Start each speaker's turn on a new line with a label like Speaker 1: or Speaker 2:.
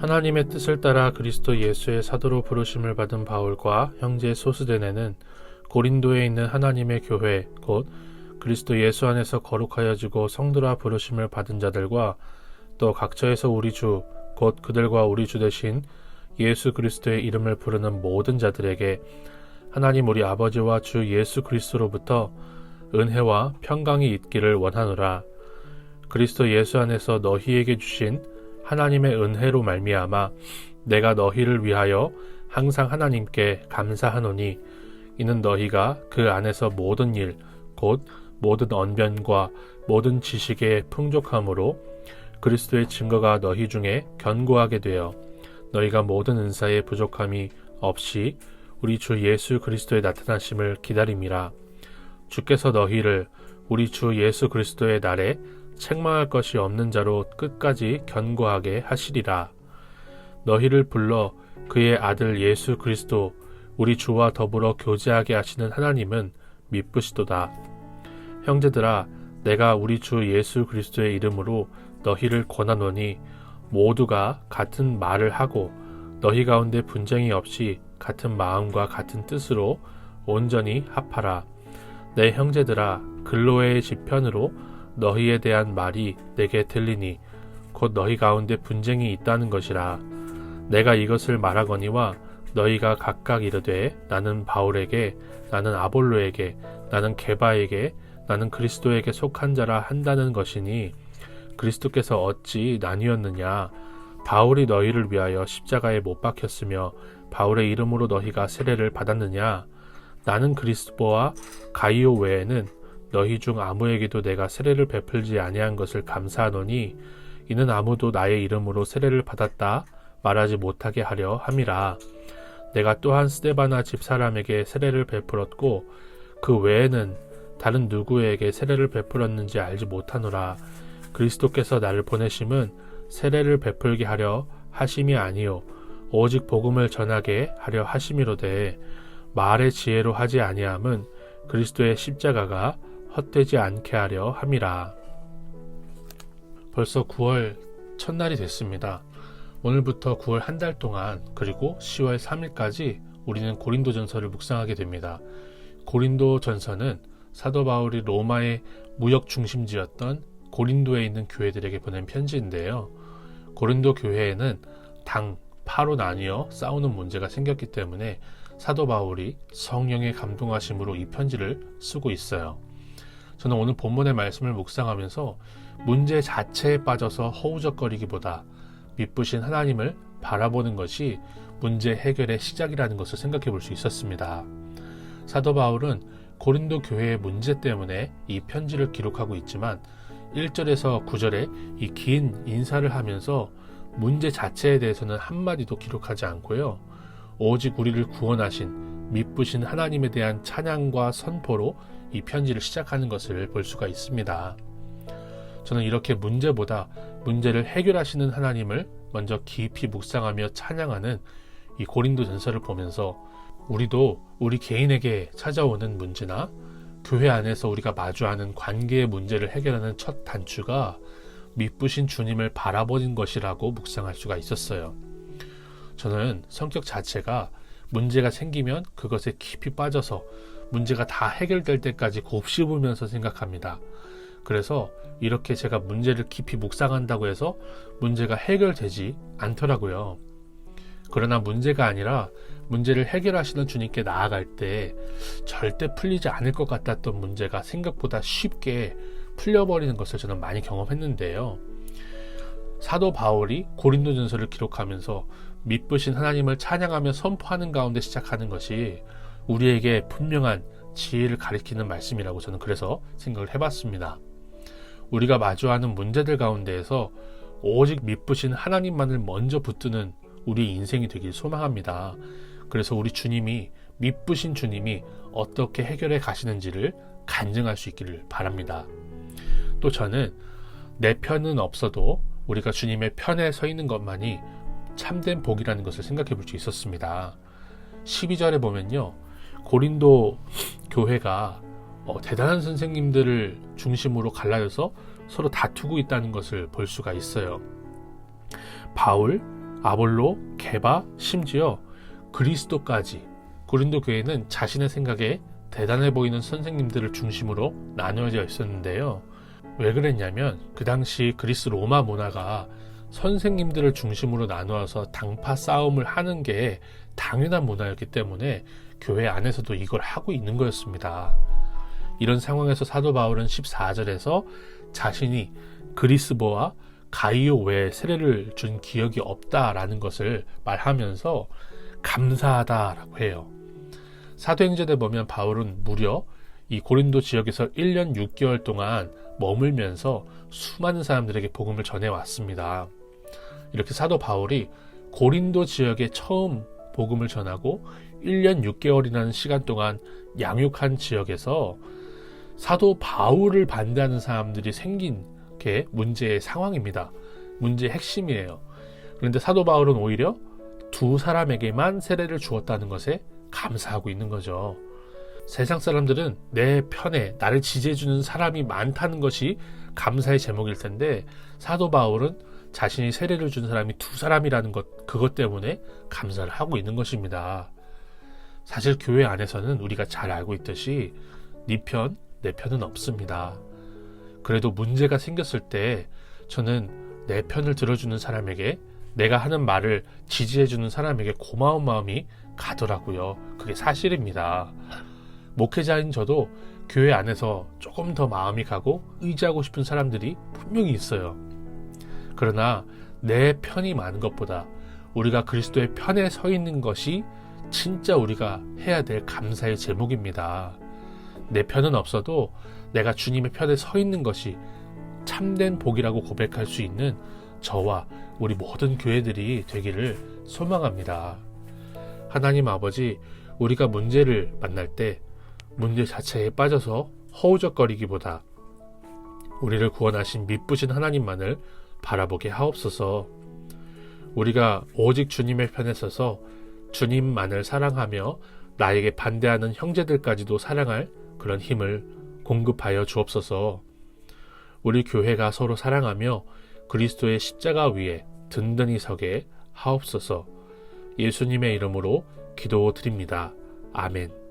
Speaker 1: 하나님의 뜻을 따라 그리스도 예수의 사도로 부르심을 받은 바울과 형제 소스데네는 고린도에 있는 하나님의 교회 곧 그리스도 예수 안에서 거룩하여지고 성도라 부르심을 받은 자들과 또 각처에서 우리 주 곧 그들과 우리 주 되신 예수 그리스도의 이름을 부르는 모든 자들에게 하나님 우리 아버지와 주 예수 그리스도로부터 은혜와 평강이 있기를 원하노라. 그리스도 예수 안에서 너희에게 주신 하나님의 은혜로 말미암아 내가 너희를 위하여 항상 하나님께 감사하노니 이는 너희가 그 안에서 모든 일 곧 모든 언변과 모든 지식의 풍족함으로 그리스도의 증거가 너희 중에 견고하게 되어 너희가 모든 은사의 부족함이 없이 우리 주 예수 그리스도의 나타나심을 기다림이라. 주께서 너희를 우리 주 예수 그리스도의 날에 책망할 것이 없는 자로 끝까지 견고하게 하시리라. 너희를 불러 그의 아들 예수 그리스도 우리 주와 더불어 교제하게 하시는 하나님은 미쁘시도다. 형제들아, 내가 우리 주 예수 그리스도의 이름으로 너희를 권하노니 모두가 같은 말을 하고 너희 가운데 분쟁이 없이 같은 마음과 같은 뜻으로 온전히 합하라. 내 형제들아, 글로의 지편으로 너희에 대한 말이 내게 들리니 곧 너희 가운데 분쟁이 있다는 것이라. 내가 이것을 말하거니와 너희가 각각 이르되 나는 바울에게, 나는 아볼로에게, 나는 게바에게, 나는 그리스도에게 속한 자라 한다는 것이니 그리스도께서 어찌 나뉘었느냐? 바울이 너희를 위하여 십자가에 못 박혔으며 바울의 이름으로 너희가 세례를 받았느냐? 나는 그리스도와 가이오 외에는 너희 중 아무에게도 내가 세례를 베풀지 아니한 것을 감사하노니 이는 아무도 나의 이름으로 세례를 받았다 말하지 못하게 하려 함이라. 내가 또한 스데바나 집사람에게 세례를 베풀었고 그 외에는 다른 누구에게 세례를 베풀었는지 알지 못하노라. 그리스도께서 나를 보내심은 세례를 베풀게 하려 하심이 아니요 오직 복음을 전하게 하려 하심이로되 말의 지혜로 하지 아니함은 그리스도의 십자가가 헛되지 않게 하려 함이라. 벌써 9월 첫날이 됐습니다. 오늘부터 9월 한 달 동안 그리고 10월 3일까지 우리는 고린도전서를 묵상하게 됩니다. 고린도전서는 사도 바울이 로마의 무역 중심지였던 고린도에 있는 교회들에게 보낸 편지인데요. 고린도 교회에는 파로 나뉘어 싸우는 문제가 생겼기 때문에 사도 바울이 성령의 감동하심으로 이 편지를 쓰고 있어요. 저는 오늘 본문의 말씀을 묵상하면서 문제 자체에 빠져서 허우적거리기보다 미쁘신 하나님을 바라보는 것이 문제 해결의 시작이라는 것을 생각해 볼 수 있었습니다. 사도 바울은 고린도 교회의 문제 때문에 이 편지를 기록하고 있지만 1절에서 9절에 이 긴 인사를 하면서 문제 자체에 대해서는 한마디도 기록하지 않고요. 오직 우리를 구원하신 미쁘신 하나님에 대한 찬양과 선포로 이 편지를 시작하는 것을 볼 수가 있습니다. 저는 이렇게 문제보다 문제를 해결하시는 하나님을 먼저 깊이 묵상하며 찬양하는 이 고린도전서를 보면서 우리도 우리 개인에게 찾아오는 문제나 교회 안에서 우리가 마주하는 관계의 문제를 해결하는 첫 단추가 미쁘신 주님을 바라보는 것이라고 묵상할 수가 있었어요. 저는 성격 자체가 문제가 생기면 그것에 깊이 빠져서 문제가 다 해결될 때까지 곱씹으면서 생각합니다. 그래서 이렇게 제가 문제를 깊이 묵상한다고 해서 문제가 해결되지 않더라고요. 그러나 문제가 아니라 문제를 해결하시는 주님께 나아갈 때 절대 풀리지 않을 것 같았던 문제가 생각보다 쉽게 풀려버리는 것을 저는 많이 경험했는데요. 사도 바울이 고린도전서를 기록하면서 미쁘신 하나님을 찬양하며 선포하는 가운데 시작하는 것이 우리에게 분명한 지혜를 가리키는 말씀이라고 저는 그래서 생각을 해봤습니다. 우리가 마주하는 문제들 가운데에서 오직 미쁘신 하나님만을 먼저 붙드는 우리 인생이 되길 소망합니다. 그래서 우리 주님이, 미쁘신 주님이 어떻게 해결해 가시는지를 간증할 수 있기를 바랍니다. 또 저는 내 편은 없어도 우리가 주님의 편에 서 있는 것만이 참된 복이라는 것을 생각해 볼 수 있었습니다. 12절에 보면요, 고린도 교회가 대단한 선생님들을 중심으로 갈라져서 서로 다투고 있다는 것을 볼 수가 있어요. 바울, 아볼로, 게바, 심지어 그리스도까지 고린도 교회는 자신의 생각에 대단해 보이는 선생님들을 중심으로 나누어져 있었는데요. 왜 그랬냐면 그 당시 그리스 로마 문화가 선생님들을 중심으로 나누어서 당파 싸움을 하는 게 당연한 문화였기 때문에 교회 안에서도 이걸 하고 있는 거였습니다. 이런 상황에서 사도 바울은 14절에서 자신이 그리스보와 가이오 외에 세례를 준 기억이 없다라는 것을 말하면서 감사하다라고 해요. 사도행전에 보면 바울은 무려 이 고린도 지역에서 1년 6개월 동안 머물면서 수많은 사람들에게 복음을 전해왔습니다. 이렇게 사도 바울이 고린도 지역에 처음 복음을 전하고 1년 6개월이라는 시간 동안 양육한 지역에서 사도 바울을 반대하는 사람들이 생긴 게 문제의 상황입니다. 문제의 핵심이에요. 그런데 사도 바울은 오히려 두 사람에게만 세례를 주었다는 것에 감사하고 있는 거죠. 세상 사람들은 내 편에 나를 지지해주는 사람이 많다는 것이 감사의 제목일 텐데 사도 바울은 자신이 세례를 준 사람이 두 사람이라는 것, 그것 때문에 감사를 하고 있는 것입니다. 사실 교회 안에서는 우리가 잘 알고 있듯이 네 편, 내 편은 없습니다. 그래도 문제가 생겼을 때 저는 내 편을 들어주는 사람에게, 내가 하는 말을 지지해주는 사람에게 고마운 마음이 가더라고요. 그게 사실입니다. 목회자인 저도 교회 안에서 조금 더 마음이 가고 의지하고 싶은 사람들이 분명히 있어요. 그러나 내 편이 많은 것보다 우리가 그리스도의 편에 서 있는 것이 진짜 우리가 해야 될 감사의 제목입니다. 내 편은 없어도 내가 주님의 편에 서 있는 것이 참된 복이라고 고백할 수 있는 저와 우리 모든 교회들이 되기를 소망합니다. 하나님 아버지, 우리가 문제를 만날 때 문제 자체에 빠져서 허우적거리기보다 우리를 구원하신 미쁘신 하나님만을 바라보게 하옵소서. 우리가 오직 주님의 편에 서서 주님만을 사랑하며 나에게 반대하는 형제들까지도 사랑할 그런 힘을 공급하여 주옵소서. 우리 교회가 서로 사랑하며 그리스도의 십자가 위에 든든히 서게 하옵소서. 예수님의 이름으로 기도드립니다. 아멘.